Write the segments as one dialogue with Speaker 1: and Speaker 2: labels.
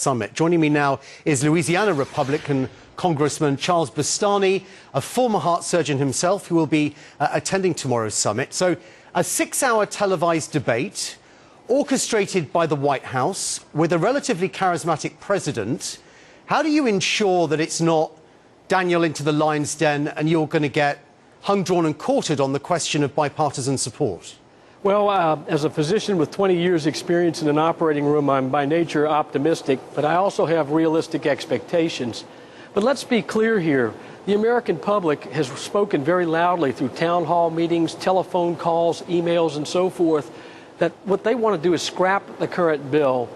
Speaker 1: Summit. Joining me now is Louisiana Republican Congressman Charles Boustany, a former heart surgeon himself, who will be attending tomorrow's summit. So, a 6-hour televised debate orchestrated by the White House with a relatively charismatic president. How do you ensure that it's not Daniel into the lion's den and you're going to get hung, drawn and quartered on the question of bipartisan support?
Speaker 2: Well, as a physician with 20 years experience in an operating room, I'm by nature optimistic, but I also have realistic expectations. But let's be clear here. The American public has spoken very loudly through town hall meetings, telephone calls, emails, and so forth, that what they want to do is scrap the current bill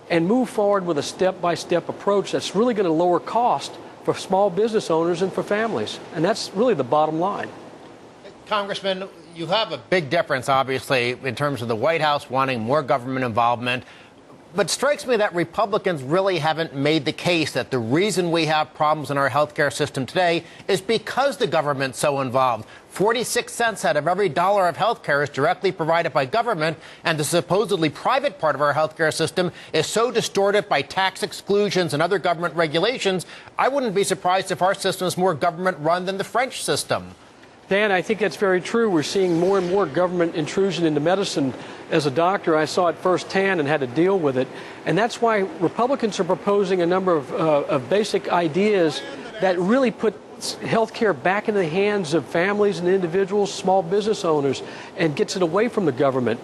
Speaker 2: and move forward with a step-by-step approach that's really going to lower cost for small business owners and for families. And that's really the bottom line.
Speaker 3: Congressman, you have a big difference, obviously, in terms of the White House wanting more government involvement. But it strikes me that Republicans really haven't made the case that the reason we have problems in our health care system today is because the government's so involved. 46 cents out of every dollar of health care is directly provided by government, and the supposedly private part of our health care system is so distorted by tax exclusions and other government regulations, I wouldn't be surprised if our system is more government-run than the French system.
Speaker 2: Dan, I think that's very true. We're seeing more and more government intrusion into medicine. As a doctor, I saw it firsthand and had to deal with it. And that's why Republicans are proposing a number of basic ideas that really put health care back into the hands of families and individuals, small business owners, and gets it away from the government.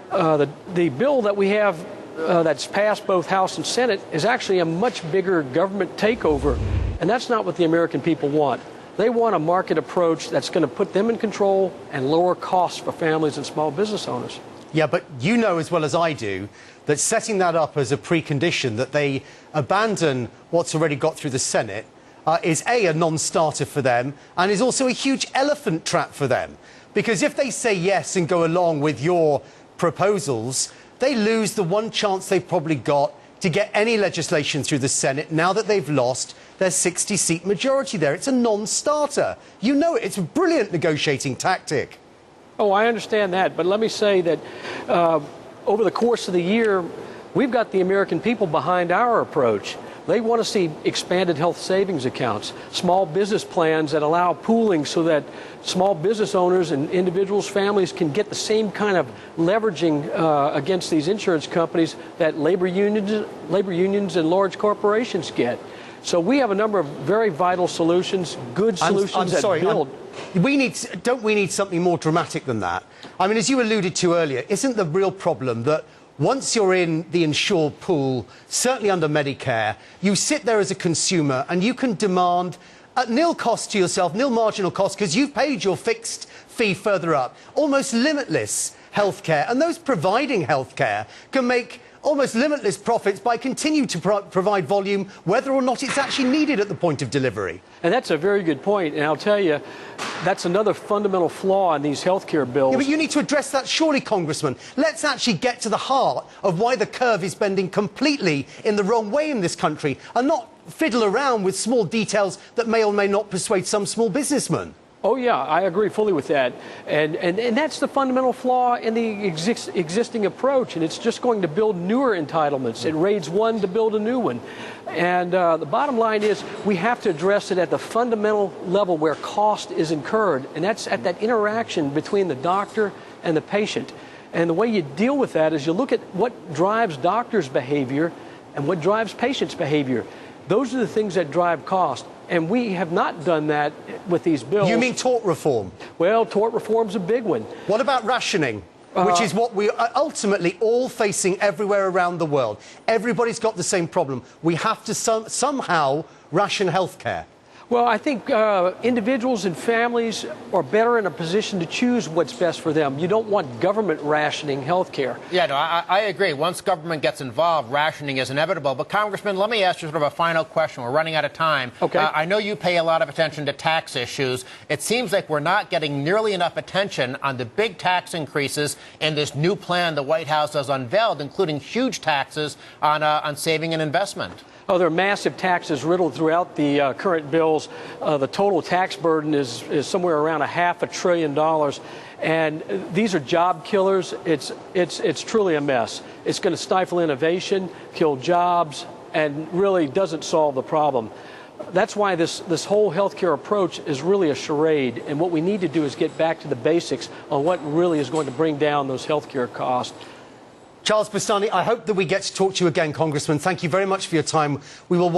Speaker 2: The bill that we have that's passed both House and Senate is actually a much bigger government takeover. And that's not what the American people want. They want a market approach that's going to put them in control and lower costs for families and small business owners.
Speaker 1: Yeah, but you know as well as I do that setting that up as a precondition that they abandon what's already got through the Senate is a non-starter for them and is also a huge elephant trap for them. Because if they say yes and go along with your proposals, they lose the one chance they've probably got to get any legislation through the Senate now that they've lost their 60-seat majority there. It's a non-starter. You know it. It's a brilliant negotiating tactic.
Speaker 2: Oh, I understand that. But let me say that over the course of the year, we've got the American people behind our approach. They want to see expanded health savings accounts, small business plans that allow pooling so that small business owners and individuals, families can get the same kind of leveraging against these insurance companies that labor unions and large corporations get. So we have a number of very vital solutions, good solutions that build.
Speaker 1: Don't we need something more dramatic than that? I mean, as you alluded to earlier, isn't the real problem that once you're in the insured pool, certainly under Medicare, you sit there as a consumer and you can demand at nil cost to yourself, nil marginal cost, because you've paid your fixed fee further up, almost limitless health care. And those providing health care can make almost limitless profits by continuing to provide volume, whether or not it's actually needed at the point of delivery.
Speaker 2: And that's a very good point. And I'll tell you, that's another fundamental flaw in these health care bills.
Speaker 1: Yeah, but you need to address that, surely, Congressman. Let's actually get to the heart of why the curve is bending completely in the wrong way in this country, and not fiddle around with small details that may or may not persuade some small businessman.
Speaker 2: Oh, yeah, I agree fully with that. And that's the fundamental flaw in the existing approach, and it's just going to build newer entitlements. It raids one to build a new one. And the bottom line is we have to address it at the fundamental level where cost is incurred, and that's at that interaction between the doctor and the patient. And the way you deal with that is you look at what drives doctors' behavior and what drives patients' behavior. Those are the things that drive cost. And we have not done that with these bills.
Speaker 1: You mean tort reform?
Speaker 2: Well, tort reform's a big one.
Speaker 1: What about rationing, which is what we are ultimately all facing everywhere around the world? Everybody's got the same problem. We have to somehow ration health care.
Speaker 2: Well, I think individuals and families are better in a position to choose what's best for them. You don't want government rationing health care.
Speaker 3: Yeah, no, I agree. Once government gets involved, rationing is inevitable. But, Congressman, let me ask you sort of a final question. We're running out of time.
Speaker 2: Okay.
Speaker 3: I know you pay a lot of attention to tax issues. It seems like we're not getting nearly enough attention on the big tax increases in this new plan the White House has unveiled, including huge taxes on saving and investment.
Speaker 2: Oh, there are massive taxes riddled throughout the current bills. The total tax burden is somewhere around $500 billion. And these are job killers. It's truly a mess. It's going to stifle innovation, kill jobs, and really doesn't solve the problem. That's why this whole healthcare approach is really a charade, and what we need to do is get back to the basics on what really is going to bring down those healthcare costs.
Speaker 1: Charles Boustany, I hope that we get to talk to you again, Congressman. Thank you very much for your time. We will